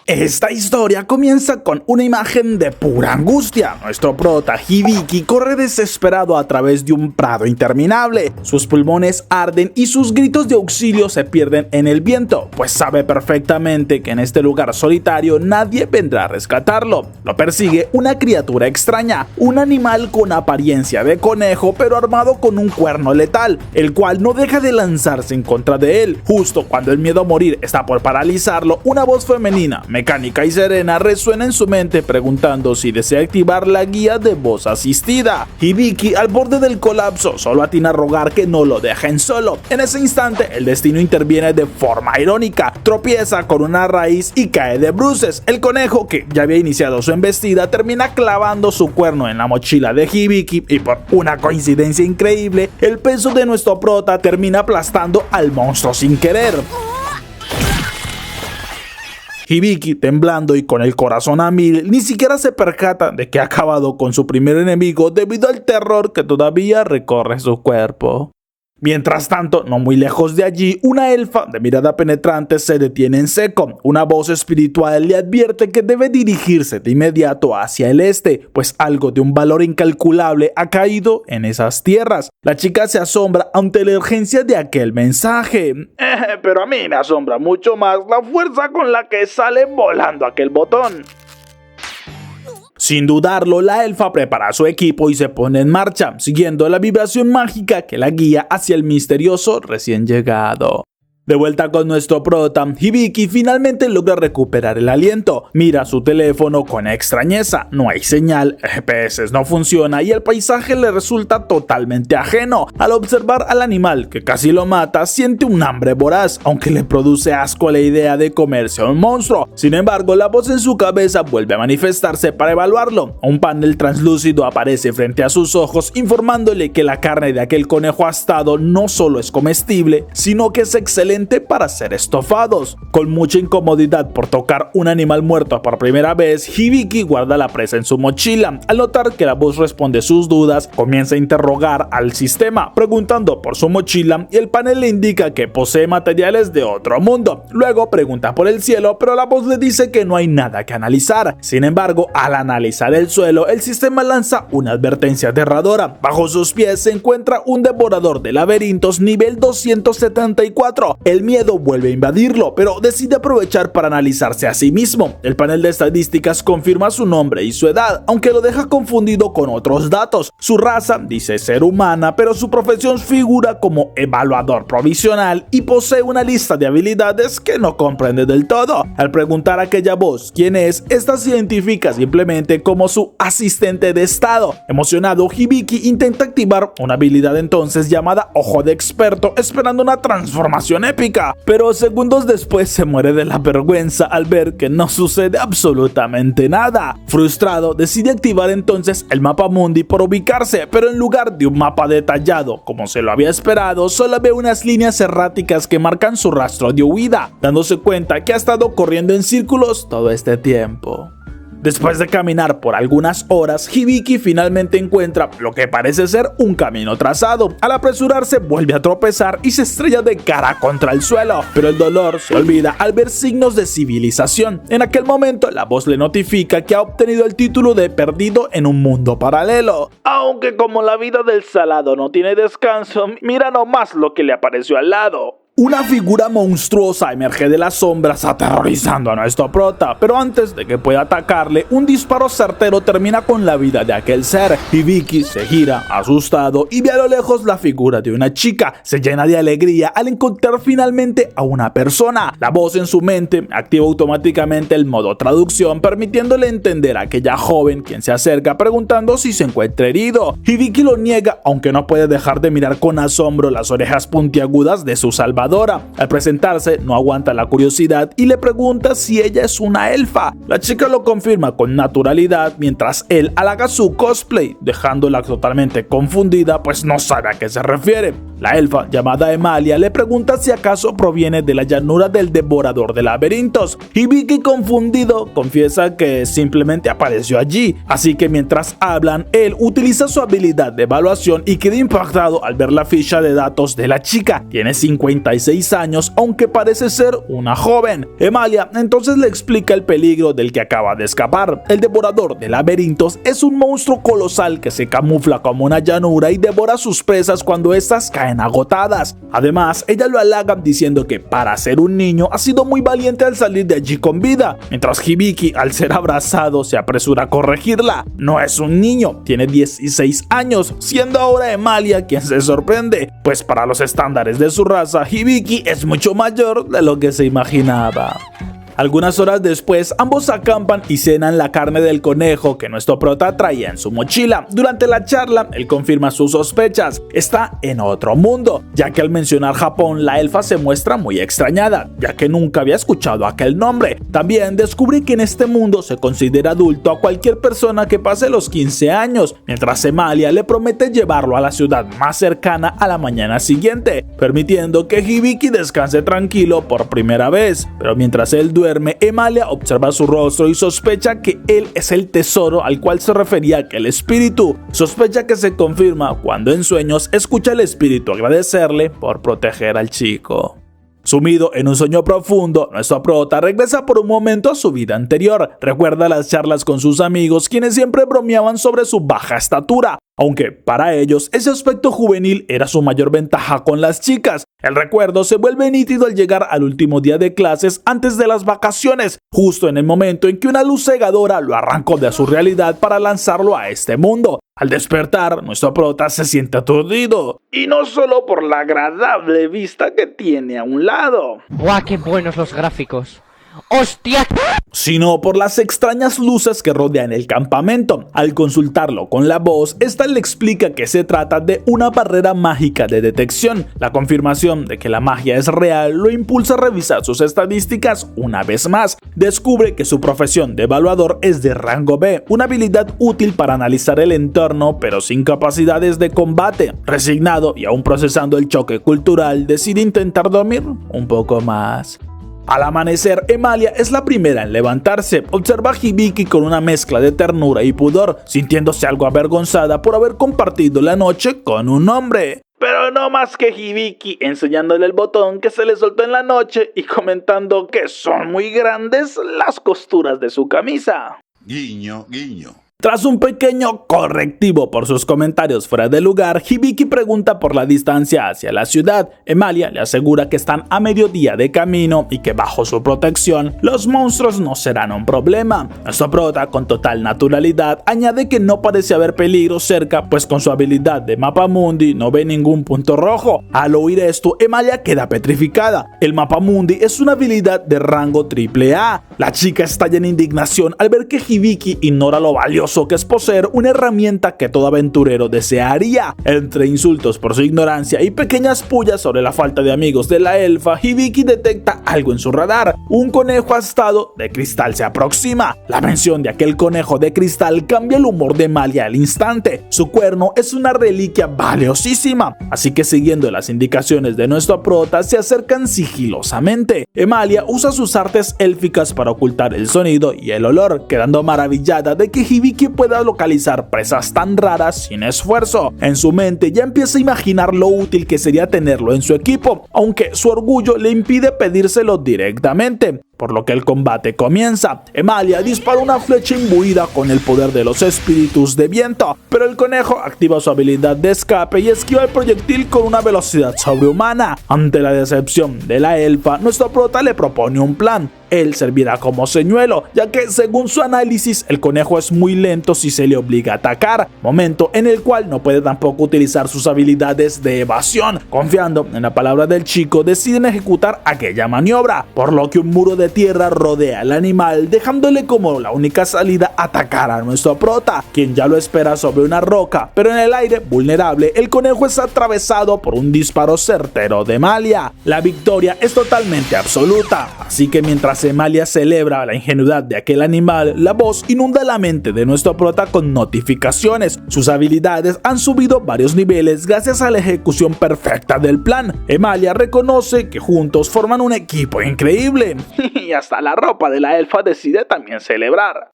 Esta historia comienza con una imagen de pura angustia. Nuestro prota Hibiki corre desesperado a través de un prado interminable. Sus pulmones arden y sus gritos de auxilio se pierden en el viento, pues sabe perfectamente que en este lugar solitario nadie vendrá a rescatarlo. Lo persigue una criatura extraña, un animal con apariencia de conejo pero armado con un cuerno letal, el cual no deja de lanzarse en contra de él. Justo cuando el miedo a morir está por paralizarlo, una voz femenina, mecánica y serena resuena en su mente preguntando si desea activar la guía de voz asistida. Hibiki, al borde del colapso, solo atina a rogar que no lo dejen solo. En ese instante, el destino interviene de forma irónica, tropieza con una raíz y cae de bruces. El conejo, que ya había iniciado su embestida, termina clavando su cuerno en la mochila de Hibiki y por una coincidencia increíble, el peso de nuestro prota termina aplastando al monstruo sin querer. Hibiki, temblando y con el corazón a mil, ni siquiera se percata de que ha acabado con su primer enemigo debido al terror que todavía recorre su cuerpo. Mientras tanto, no muy lejos de allí, una elfa de mirada penetrante se detiene en seco. Una voz espiritual le advierte que debe dirigirse de inmediato hacia el este, pues algo de un valor incalculable ha caído en esas tierras. La chica se asombra ante la urgencia de aquel mensaje. Pero a mí me asombra mucho más la fuerza con la que sale volando aquel botón. Sin dudarlo, la elfa prepara su equipo y se pone en marcha, siguiendo la vibración mágica que la guía hacia el misterioso recién llegado. De vuelta con nuestro prota, Hibiki finalmente logra recuperar el aliento. Mira su teléfono con extrañeza, no hay señal, el GPS no funciona y el paisaje le resulta totalmente ajeno. Al observar al animal que casi lo mata, siente un hambre voraz, aunque le produce asco la idea de comerse a un monstruo. Sin embargo, la voz en su cabeza vuelve a manifestarse para evaluarlo. Un panel translúcido aparece frente a sus ojos, informándole que la carne de aquel conejo astado no solo es comestible, sino que es excelente para ser estofados. Con mucha incomodidad por tocar un animal muerto por primera vez, Hibiki guarda la presa en su mochila. Al notar que la voz responde sus dudas, comienza a interrogar al sistema, preguntando por su mochila y el panel le indica que posee materiales de otro mundo. Luego pregunta por el cielo, pero la voz le dice que no hay nada que analizar. Sin embargo, al analizar el suelo, el sistema lanza una advertencia aterradora. Bajo sus pies se encuentra un devorador de laberintos nivel 274. El miedo vuelve a invadirlo, pero decide aprovechar para analizarse a sí mismo. El panel de estadísticas confirma su nombre y su edad, aunque lo deja confundido con otros datos. Su raza dice ser humana, pero su profesión figura como evaluador provisional y posee una lista de habilidades que no comprende del todo. Al preguntar a aquella voz quién es, esta se identifica simplemente como su asistente de estado. Emocionado, Hibiki intenta activar una habilidad entonces llamada Ojo de Experto, esperando una transformación épica, pero segundos después se muere de la vergüenza al ver que no sucede absolutamente nada. Frustrado, decide activar entonces el mapa mundi por ubicarse, pero en lugar de un mapa detallado como se lo había esperado, solo ve unas líneas erráticas que marcan su rastro de huida, dándose cuenta que ha estado corriendo en círculos todo este tiempo. Después de caminar por algunas horas, Hibiki finalmente encuentra lo que parece ser un camino trazado. Al apresurarse, vuelve a tropezar y se estrella de cara contra el suelo, pero el dolor se olvida al ver signos de civilización. En aquel momento, la voz le notifica que ha obtenido el título de perdido en un mundo paralelo. Aunque como la vida del salado no tiene descanso, mira nomás lo que le apareció al lado. Una figura monstruosa emerge de las sombras aterrorizando a nuestro prota, pero antes de que pueda atacarle, un disparo certero termina con la vida de aquel ser. Hibiki se gira, asustado, y ve a lo lejos la figura de una chica. Se llena de alegría al encontrar finalmente a una persona. La voz en su mente activa automáticamente el modo traducción, permitiéndole entender a aquella joven quien se acerca preguntando si se encuentra herido. Hibiki lo niega, aunque no puede dejar de mirar con asombro las orejas puntiagudas de su salvador. Al presentarse, no aguanta la curiosidad y le pregunta si ella es una elfa. La chica lo confirma con naturalidad mientras él halaga su cosplay, dejándola totalmente confundida, pues no sabe a qué se refiere. La elfa, llamada Emalia, le pregunta si acaso proviene de la llanura del devorador de laberintos. Hibiki, confundido, confiesa que simplemente apareció allí, así que mientras hablan, él utiliza su habilidad de evaluación y queda impactado al ver la ficha de datos de la chica. Tiene 56 años, aunque parece ser una joven. Emalia entonces le explica el peligro del que acaba de escapar. El devorador de laberintos es un monstruo colosal que se camufla como una llanura y devora sus presas cuando estas caen agotadas. Además, ella lo halaga diciendo que para ser un niño ha sido muy valiente al salir de allí con vida, mientras Hibiki, al ser abrazado, se apresura a corregirla. No es un niño, tiene 16 años, siendo ahora Emalia quien se sorprende, pues para los estándares de su raza, Hibiki es mucho mayor de lo que se imaginaba. Algunas horas después, ambos acampan y cenan la carne del conejo que nuestro prota traía en su mochila. Durante la charla, él confirma sus sospechas. Está en otro mundo, ya que al mencionar Japón, la elfa se muestra muy extrañada, ya que nunca había escuchado aquel nombre. También descubre que en este mundo se considera adulto a cualquier persona que pase los 15 años, mientras Emalia le promete llevarlo a la ciudad más cercana a la mañana siguiente, permitiendo que Hibiki descanse tranquilo por primera vez. Pero mientras él duerme, Emalia observa su rostro y sospecha que él es el tesoro al cual se refería aquel espíritu. Sospecha que se confirma cuando en sueños escucha al espíritu agradecerle por proteger al chico. Sumido en un sueño profundo, nuestro prota regresa por un momento a su vida anterior. Recuerda las charlas con sus amigos, quienes siempre bromeaban sobre su baja estatura, aunque para ellos ese aspecto juvenil era su mayor ventaja con las chicas. El recuerdo se vuelve nítido al llegar al último día de clases antes de las vacaciones, justo en el momento en que una luz cegadora lo arrancó de su realidad para lanzarlo a este mundo. Al despertar, nuestro prota se siente aturdido, y no solo por la agradable vista que tiene a un lado. ¡Guau, qué buenos los gráficos! ¡Hostia! Sino por las extrañas luces que rodean el campamento. Al consultarlo con la voz, esta le explica que se trata de una barrera mágica de detección. La confirmación de que la magia es real lo impulsa a revisar sus estadísticas una vez más. Descubre que su profesión de evaluador es de rango B, una habilidad útil para analizar el entorno, pero sin capacidades de combate. Resignado y aún procesando el choque cultural, decide intentar dormir un poco más. Al amanecer, Emalia es la primera en levantarse. Observa a Hibiki con una mezcla de ternura y pudor, sintiéndose algo avergonzada por haber compartido la noche con un hombre. Pero no más que Hibiki enseñándole el botón que se le soltó en la noche y comentando que son muy grandes las costuras de su camisa. Guiño, guiño. Tras un pequeño correctivo por sus comentarios fuera de lugar, Hibiki pregunta por la distancia hacia la ciudad. Emalia le asegura que están a mediodía de camino y que bajo su protección los monstruos no serán un problema. Nuestro prota, con total naturalidad, añade que no parece haber peligro cerca, pues con su habilidad de Mapamundi no ve ningún punto rojo. Al oír esto, Emalia queda petrificada. El Mapamundi es una habilidad de rango AAA. La chica estalla en indignación al ver que Hibiki ignora lo valioso que es poseer una herramienta que todo aventurero desearía. Entre insultos por su ignorancia y pequeñas pullas sobre la falta de amigos de la elfa, Hibiki detecta algo en su radar. Un conejo astado de cristal se aproxima. La mención de aquel conejo de cristal cambia el humor de Emalia al instante. Su cuerno es una reliquia valiosísima, así que siguiendo las indicaciones de nuestro prota se acercan sigilosamente. Emalia usa sus artes élficas para ocultar el sonido y el olor, quedando maravillada de que Hibiki pueda localizar presas tan raras sin esfuerzo. En su mente ya empieza a imaginar lo útil que sería tenerlo en su equipo, aunque su orgullo le impide pedírselo directamente. Por lo que el combate comienza. Emalia dispara una flecha imbuida con el poder de los espíritus de viento, pero el conejo activa su habilidad de escape y esquiva el proyectil con una velocidad sobrehumana. Ante la decepción de la elfa, nuestro prota le propone un plan. Él servirá como señuelo, ya que según su análisis el conejo es muy lento si se le obliga a atacar, momento en el cual no puede tampoco utilizar sus habilidades de evasión. Confiando en la palabra del chico, deciden ejecutar aquella maniobra, por lo que un muro de de tierra rodea al animal, dejándole como la única salida atacar a nuestro prota, quien ya lo espera sobre una roca, pero en el aire, vulnerable, el conejo es atravesado por un disparo certero de Emalia. La victoria es totalmente absoluta, así que mientras Emalia celebra la ingenuidad de aquel animal, la voz inunda la mente de nuestro prota con notificaciones. Sus habilidades han subido varios niveles gracias a la ejecución perfecta del plan. Emalia reconoce que juntos forman un equipo increíble y hasta la ropa de la elfa decide también celebrar.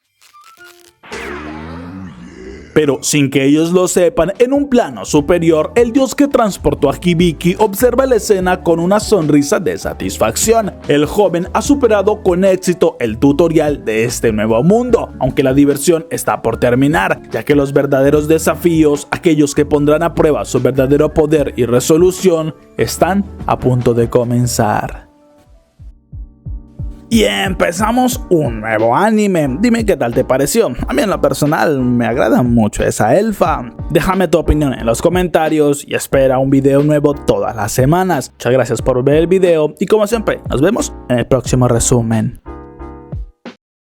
Pero sin que ellos lo sepan, en un plano superior, el dios que transportó a Hibiki observa la escena con una sonrisa de satisfacción. El joven ha superado con éxito el tutorial de este nuevo mundo, aunque la diversión está por terminar, ya que los verdaderos desafíos, aquellos que pondrán a prueba su verdadero poder y resolución, están a punto de comenzar. Y empezamos un nuevo anime. Dime qué tal te pareció. A mí en lo personal me agrada mucho esa elfa. Déjame tu opinión en los comentarios y espera un video nuevo todas las semanas. Muchas gracias por ver el video y como siempre nos vemos en el próximo resumen.